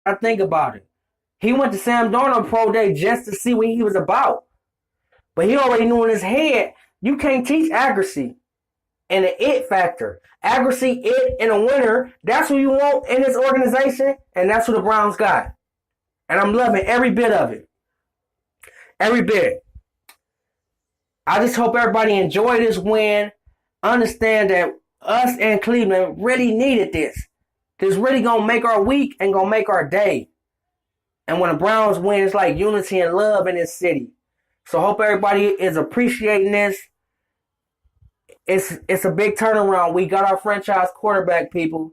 I think about it. He went to Sam Darnold Pro Day just to see what he was about. But he already knew in his head, you can't teach accuracy and the it factor. Accuracy, it, and a winner, that's who you want in this organization, and that's who the Browns got. And I'm loving every bit of it. Every bit. I just hope everybody enjoy this win. Understand that us and Cleveland really needed this. This really going to make our week and going to make our day. And when the Browns win, it's like unity and love in this city. So hope everybody is appreciating this. It's a big turnaround. We got our franchise quarterback, people.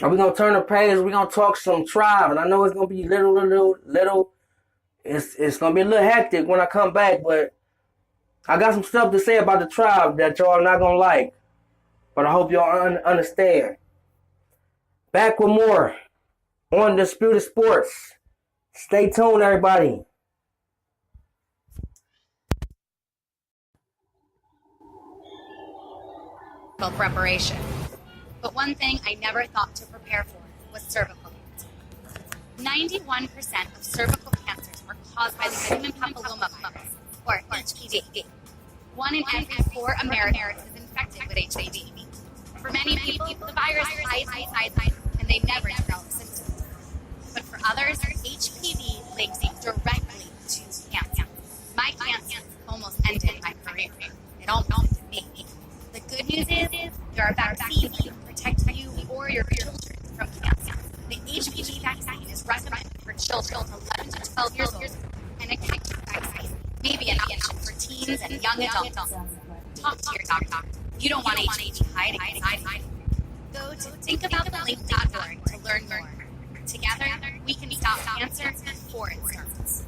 And we're going to turn the page. We're going to talk some Tribe. And I know it's going to be little. It's going to be a little hectic when I come back. But I got some stuff to say about the Tribe that y'all are not going to like. But I hope y'all understand. Back with more on Disputed Sports. Stay tuned, everybody. Preparation. But one thing I never thought to prepare for was cervical cancer. 91% of cervical cancers are caused by the human papillomavirus, or HPV. 1 in every 4 Americans is infected with HPV. For many people, the virus hides, and they never develop symptoms. But for others, HPV links directly to cancer. My cancer almost ended my career. It almost did me. The good news is there are vaccines that can protect you or your children from cancer. The HPV vaccine is recommended for children 11 to 12 years old, and a cancer vaccine may be an option for teens and young adults. Talk to your doctor. You don't want HPV hiding inside. Go to thinkabouttheLink.org to learn more. Together, we can stop cancer before it starts.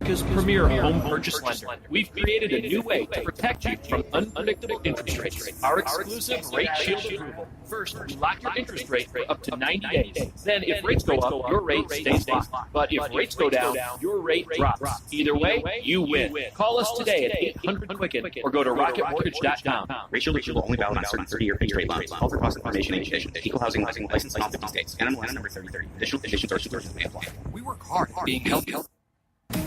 America's premier home purchase lender. We've created a new way to protect you from unpredictable interest rates. Our exclusive Rate Shield approval. First, we lock your interest rate for up to 90 days. Then, if rates go up, your rate stays locked. But if rates go down, your rate drops. Either way, you win. Call us today at 800-QUICKEN or go to rocketmortgage.com. Rate Shield approval only valid on certain 30-year fixed rate loans. All for cost information and education. Equal housing license in all 50 states. NMLS number 3030. Additional conditions or exclusions may apply. We work hard at being healthy.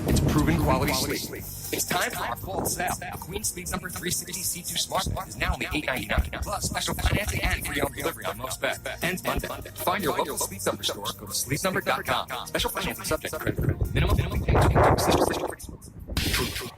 It's proven quality sleep. It's time for our fall sale. Queen Sleep number 360 C2 Smart is now only $8.99. Plus special financing and free home delivery on most beds. Ends Monday. Find your local Sleep Number store. Go to sleepnumber.com. Special financing subject to credit. Minimum payment. True.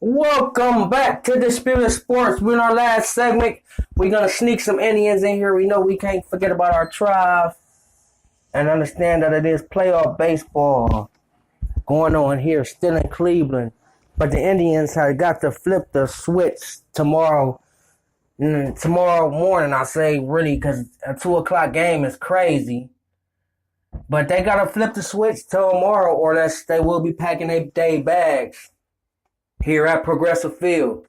Welcome back to Disputed Sports. We're in our last segment. We're going to sneak some Indians in here. We know we can't forget about our Tribe and understand that it is playoff baseball going on here, still in Cleveland. But the Indians have got to flip the switch tomorrow morning, I say, really, because a 2 o'clock game is crazy. But they got to flip the switch tomorrow or else they will be packing their bags here at Progressive Field.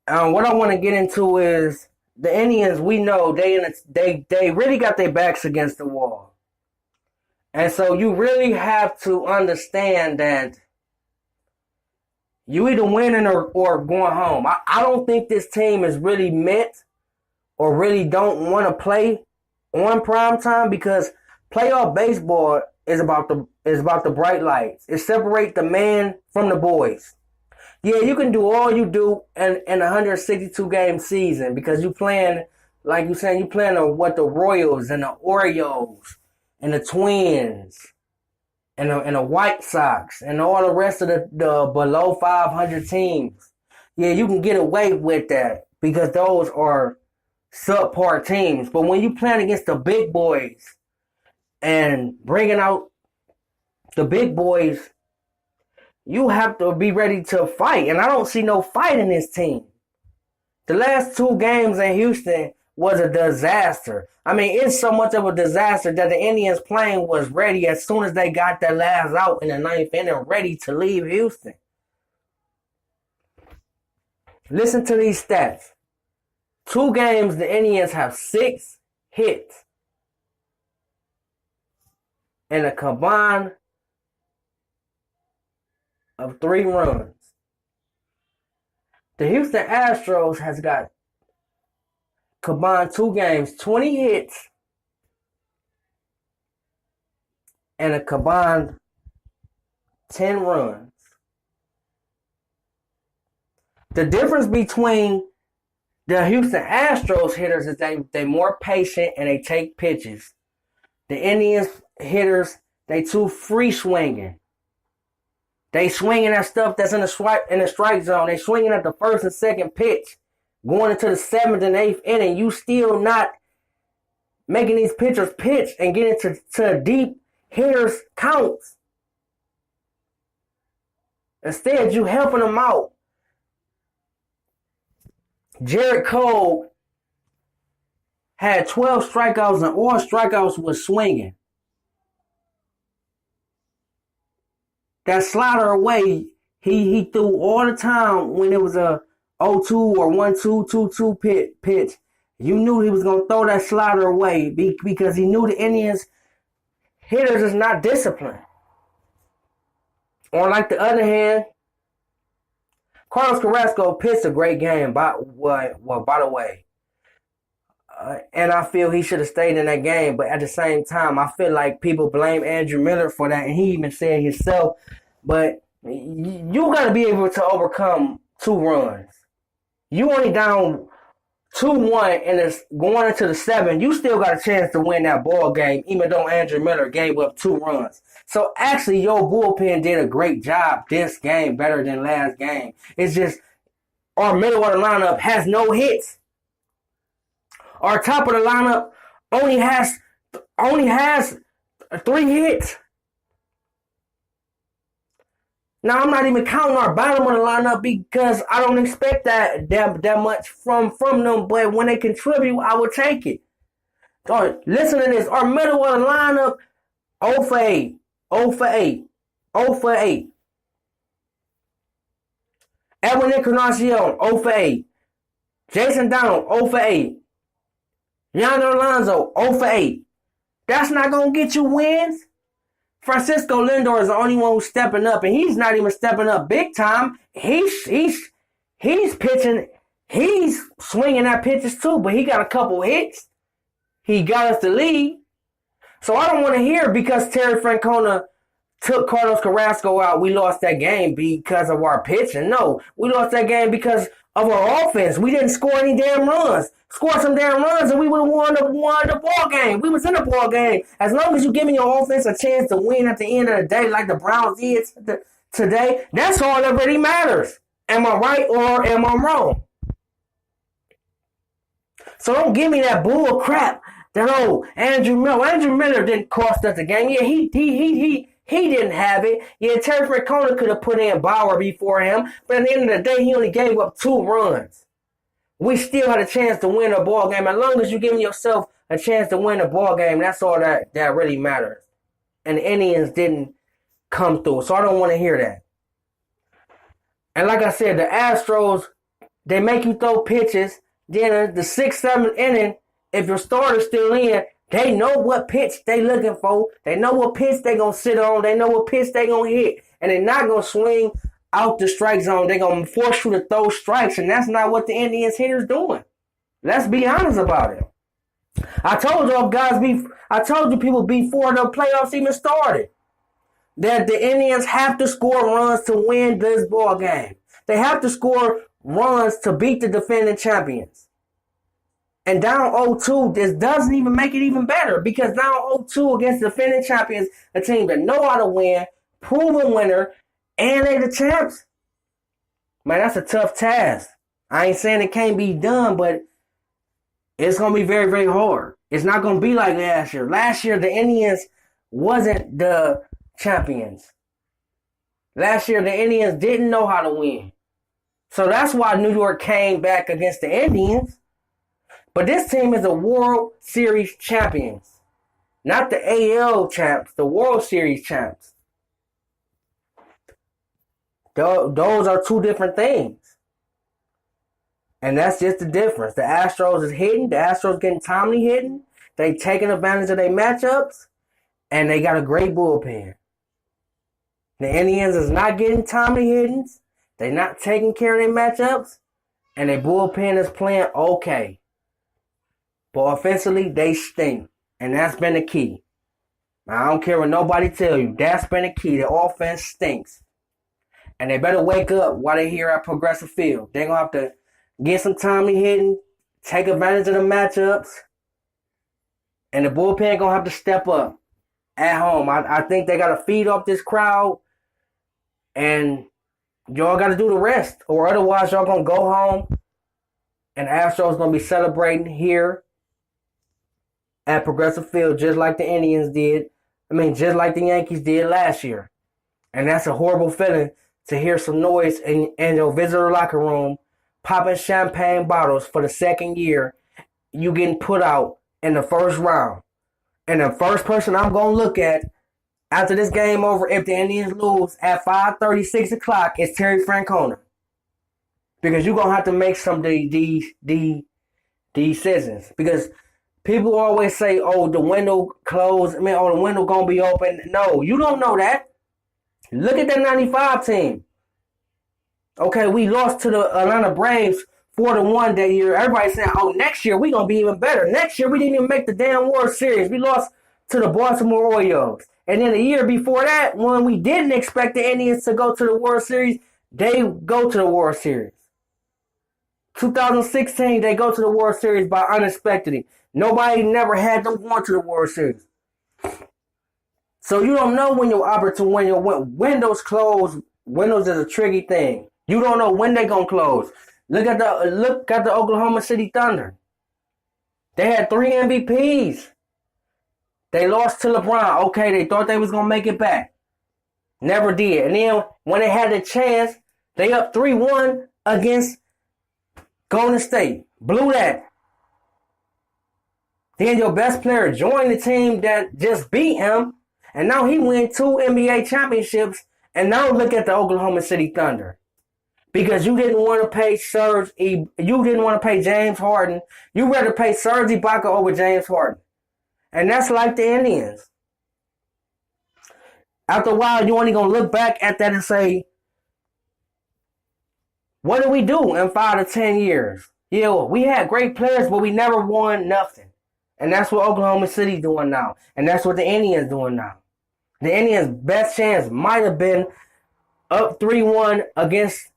What I want to get into is the Indians. We know they really got their backs against the wall, and so you really have to understand that you either winning or going home. I don't think this team is really meant or really don't want to play on prime time because playoff baseball is about the bright lights. It separates the man from the boys. Yeah, you can do all you do in a 162 game season because you playing, like you saying, you playing the Royals and the Orioles and the Twins and the White Sox and all the rest of the below 500 teams. Yeah, you can get away with that because those are subpar teams. But when you playing against the big boys and bringing out the big boys, you have to be ready to fight. And I don't see no fight in this team. The last 2 games in Houston, was a disaster. I mean, it's so much of a disaster that the Indians plane was ready as soon as they got that last out in the ninth inning, ready to leave Houston. Listen to these stats. 2 games, the Indians have 6 hits and a combined of 3 runs. The Houston Astros has got combined 2 games, 20 hits and a combined 10 runs. The difference between the Houston Astros hitters is they more patient and they take pitches. The Indians hitters, they too free swinging. They swinging at stuff that's in the strike zone. They swinging at the first and second pitch. Going into the 7th and 8th inning, you still not making these pitchers pitch and getting to deep hitters counts. Instead, you helping them out. Jared Cole had 12 strikeouts and all strikeouts was swinging. That slider away, he threw all the time when it was a 0-2 or 1-2, 2-2 pitch. You knew he was going to throw that slider away because he knew the Indians hitters is not disciplined. On like the other hand, Carlos Carrasco pitched a great game, by the way. And I feel he should have stayed in that game. But at the same time, I feel like people blame Andrew Miller for that. And he even said himself. But you got to be able to overcome 2 runs. You only down 2-1 and it's going into the 7th. You still got a chance to win that ball game, even though Andrew Miller gave up 2 runs. So actually, your bullpen did a great job this game, better than last game. It's just our middle of the lineup has no hits. Our top of the lineup only has 3 hits. Now, I'm not even counting our bottom of the lineup because I don't expect that much from them. But when they contribute, I will take it. So, listen to this. Our middle of the lineup, 0 for 8. 0 for 8. 0 for 8. Edwin Encarnacion, 0 for 8. Jason Donald, 0 for 8. Yonder Alonso, 0 for 8. That's not going to get you wins. Francisco Lindor is the only one who's stepping up, and he's not even stepping up big time. He's pitching, he's swinging at pitches too, but he got a couple hits. He got us the lead. So I don't want to hear because Terry Francona took Carlos Carrasco out, we lost that game because of our pitching. No, we lost that game because of our offense. We didn't score any damn runs. Score some damn runs and we would have won the ball game. We was in the ball game. As long as you give me your offense a chance to win at the end of the day like the Browns did today, that's all that really matters. Am I right or am I wrong? So don't give me that bull crap that, Andrew Miller didn't cost us the game. Yeah, he didn't have it. Yeah, Terry Francona could have put in Bauer before him, but at the end of the day, he only gave up 2 runs. We still had a chance to win a ball game. As long as you're giving yourself a chance to win a ball game, that's all that really matters. And the Indians didn't come through, so I don't want to hear that. And like I said, the Astros, they make you throw pitches. Then the 6th, 7th inning, if your starter's still in, they know what pitch they looking for. They know what pitch they going to sit on. They know what pitch they going to hit. And they're not going to swing out the strike zone. They're going to force you to throw strikes. And that's not what the Indians hitters doing. Let's be honest about it. I told you people before the playoffs even started that the Indians have to score runs to win this ball game. They have to score runs to beat the defending champions. And down 0-2, this doesn't even make it even better because down 0-2 against the defending champions, a team that know how to win, proven winner, and they're the champs. Man, that's a tough task. I ain't saying it can't be done, but it's going to be very, very hard. It's not going to be like last year. Last year, the Indians wasn't the champions. Last year, the Indians didn't know how to win. So that's why New York came back against the Indians. But this team is a World Series champions. Not the AL champs, the World Series champs. Those are two different things. And that's just the difference. The Astros is hitting. The Astros getting timely hitting. They taking advantage of their matchups. And they got a great bullpen. The Indians is not getting timely hittings. They're not taking care of their matchups. And their bullpen is playing okay. But offensively, they stink. And that's been the key. I don't care what nobody tell you. That's been the key. The offense stinks. And they better wake up while they're here at Progressive Field. They're going to have to get some timely hitting, take advantage of the matchups, and the bullpen going to have to step up at home. I think they got to feed off this crowd, and y'all got to do the rest, or otherwise y'all going to go home, and Astros going to be celebrating here at Progressive Field just like the Indians did. Just like the Yankees did last year. And that's a horrible feeling to hear some noise in your visitor locker room, popping champagne bottles for the second year, you getting put out in the first round. And the first person I'm going to look at after this game over, if the Indians lose at 5:30, 6 o'clock, is Terry Francona. Because you're going to have to make some decisions. Because people always say, oh, the window closed. The window going to be open. No, you don't know that. Look at that 95 team. Okay, we lost to the Atlanta Braves 4-1 that year. Everybody's saying, oh, next year we going to be even better. Next year we didn't even make the damn World Series. We lost to the Baltimore Orioles. And then the year before that, when we didn't expect the Indians to go to the World Series, they go to the World Series. 2016, they go to the World Series by unexpectedly. Nobody never had them going to the World Series. So you don't know when your opportunity, when your windows close. Windows is a tricky thing. You don't know when they're gonna close. Look at the Oklahoma City Thunder. They had 3 MVPs. They lost to LeBron. Okay, they thought they was gonna make it back. Never did. And then when they had the chance, they up 3-1 against Golden State. Blew that. Then your best player joined the team that just beat him. And now he win 2 NBA championships. And now look at the Oklahoma City Thunder. Because you didn't want to pay you didn't want to pay James Harden. You rather pay Serge Ibaka over James Harden. And that's like the Indians. After a while, you're only going to look back at that and say, what did we do in 5 to 10 years? Yeah, we had great players, but we never won nothing. And that's what Oklahoma City's doing now. And that's what the Indians doing now. The Indians' best chance might have been up 3-1 against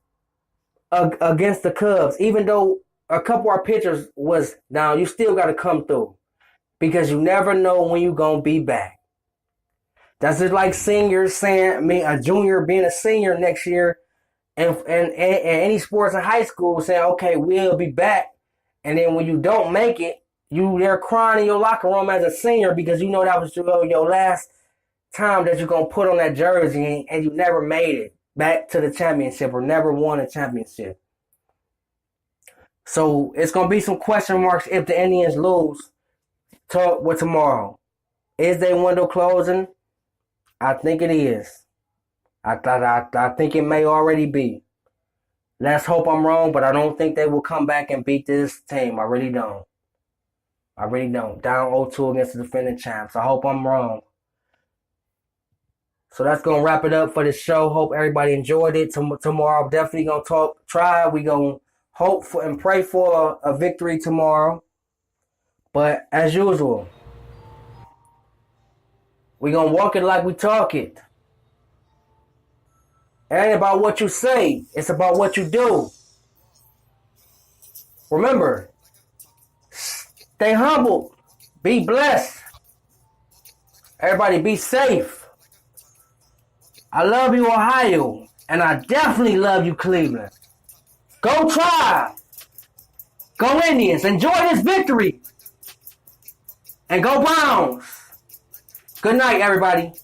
the Cubs. Even though a couple of our pitchers was down, you still got to come through. Because you never know when you're going to be back. That's just like seniors saying, a junior being a senior next year and any sports in high school saying, okay, we'll be back. And then when you don't make it, they're crying in your locker room as a senior because you know that was your last time that you're going to put on that jersey and you never made it back to the championship or never won a championship. So it's going to be some question marks if the Indians lose tomorrow. Is their window closing? I think it is. I think it may already be. Let's hope I'm wrong, but I don't think they will come back and beat this team. I really don't. Down 0-2 against the defending champs. I hope I'm wrong. So that's going to wrap it up for the show. Hope everybody enjoyed it. Tomorrow, I'm definitely going to try. We're going to hope for and pray for a victory tomorrow. But as usual, we're going to walk it like we talk it. It ain't about what you say. It's about what you do. Remember, stay humble. Be blessed. Everybody be safe. I love you, Ohio. And I definitely love you, Cleveland. Go Tribe. Go Indians. Enjoy this victory. And go Browns. Good night, everybody.